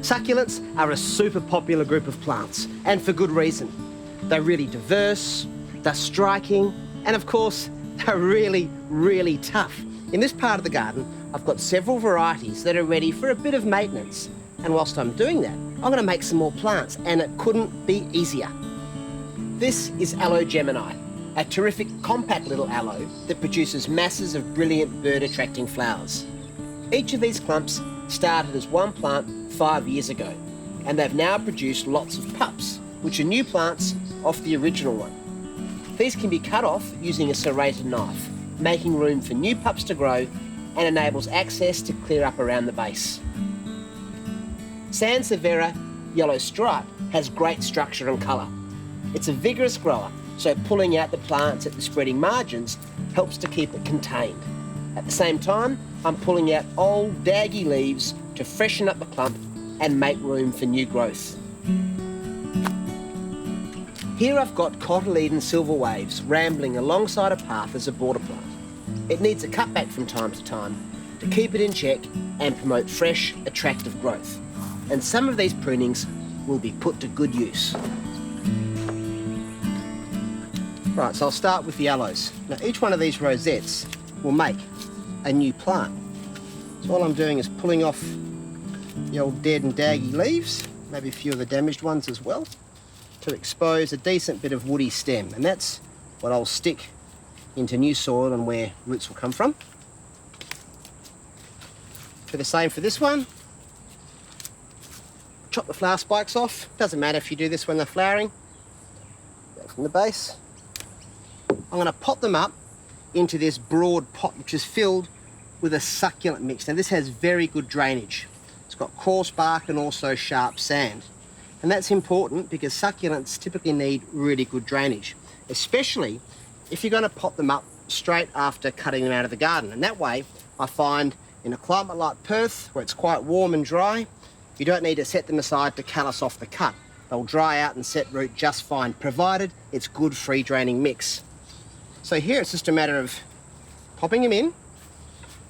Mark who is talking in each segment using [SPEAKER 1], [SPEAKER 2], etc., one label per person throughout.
[SPEAKER 1] Succulents are a super popular group of plants, and for good reason. They're really diverse, they're striking, and of course, they're really, really tough. In this part of the garden, I've got several varieties that are ready for a bit of maintenance. And whilst I'm doing that, I'm going to make some more plants, and it couldn't be easier. This is Aloe Gemini, a terrific compact little aloe that produces masses of brilliant bird-attracting flowers. Each of these clumps started as one plant 5 years ago, and they've now produced lots of pups, which are new plants off the original one. These can be cut off using a serrated knife, making room for new pups to grow and enables access to clear up around the base. Sansevieria Yellow Stripe has great structure and colour. It's a vigorous grower, so pulling out the plants at the spreading margins helps to keep it contained. At the same time, I'm pulling out old, daggy leaves to freshen up the clump and make room for new growth. Here I've got Cotyledon silver waves rambling alongside a path as a border plant. It needs a cutback from time to time to keep it in check and promote fresh, attractive growth. And some of these prunings will be put to good use. Right, so I'll start with the aloes. Now each one of these rosettes will make a new plant. So all I'm doing is pulling off the old dead and daggy leaves, maybe a few of the damaged ones as well, to expose a decent bit of woody stem. And that's what I'll stick into new soil and where roots will come from. Do the same for this one. Chop the flower spikes off. Doesn't matter if you do this when they're flowering. Go from the base. I'm going to pot them up into this broad pot which is filled with a succulent mix. Now this has very good drainage. It's got coarse bark and also sharp sand. And that's important because succulents typically need really good drainage, especially if you're going to pot them up straight after cutting them out of the garden. And that way, I find in a climate like Perth, where it's quite warm and dry, you don't need to set them aside to callus off the cut. They'll dry out and set root just fine, provided it's good free draining mix. So here it's just a matter of popping them in,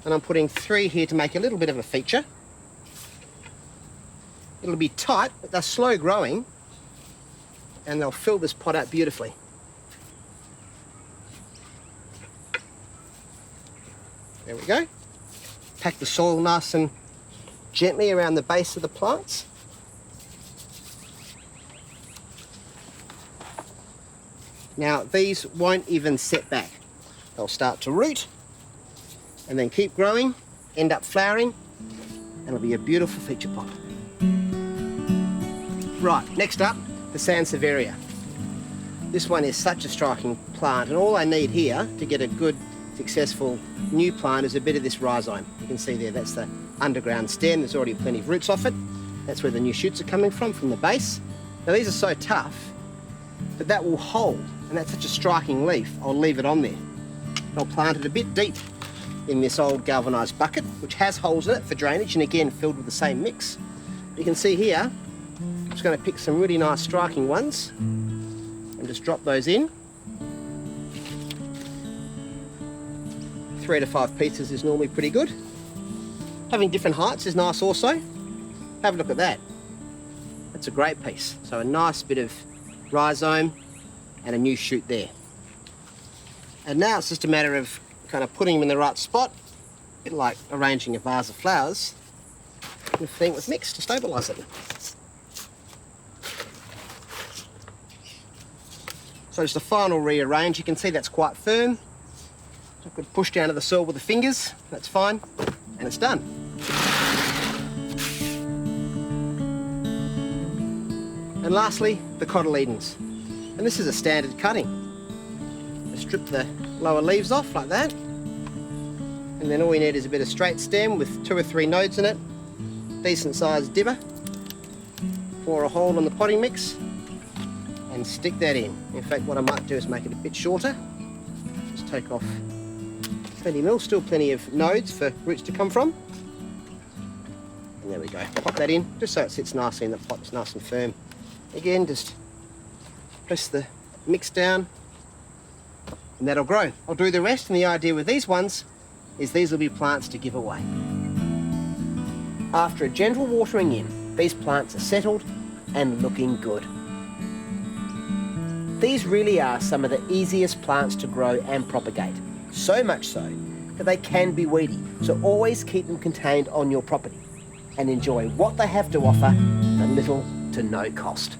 [SPEAKER 1] and I'm putting 3 here to make a little bit of a feature. It'll be tight, but they're slow growing, and they'll fill this pot out beautifully. There we go. Pack the soil nice and gently around the base of the plants. Now these won't even set back. They'll start to root and then keep growing, end up flowering, and it'll be a beautiful feature pot. Right, next up, the Sansevieria. This one is such a striking plant, and all I need here to get a good, successful new plant is a bit of this rhizome. You can see there, that's the underground stem. There's already plenty of roots off it. That's where the new shoots are coming from the base. Now these are so tough, but that will hold, and that's such a striking leaf. I'll leave it on there. I'll plant it a bit deep in this old galvanised bucket, which has holes in it for drainage, and again filled with the same mix. You can see here, I'm just going to pick some really nice striking ones and just drop those in. 3 to 5 pieces is normally pretty good. Having different heights is nice also. Have a look at that. That's a great piece. So a nice bit of rhizome and a new shoot there. And now it's just a matter of kind of putting them in the right spot, a bit like arranging a vase of flowers, and filling with mix to stabilise it. So just a final rearrange. You can see that's quite firm. I could push down to the soil with the fingers, that's fine, and it's done. And lastly, the cotyledons. And this is a standard cutting. I strip the lower leaves off like that, and then all we need is a bit of straight stem with 2 or 3 nodes in it, decent sized dibber, pour a hole in the potting mix, and stick that in. In fact, what I might do is make it a bit shorter. Just take off 20 mil, still plenty of nodes for roots to come from. And there we go. Pop that in, just so it sits nicely in the pot, it's nice and firm. Again, just press the mix down, and that'll grow. I'll do the rest, and the idea with these ones is these will be plants to give away. After a gentle watering in these plants are settled and looking good. These really are some of the easiest plants to grow and propagate, so much so that they can be weedy, so always keep them contained on your property and enjoy what they have to offer at little to no cost.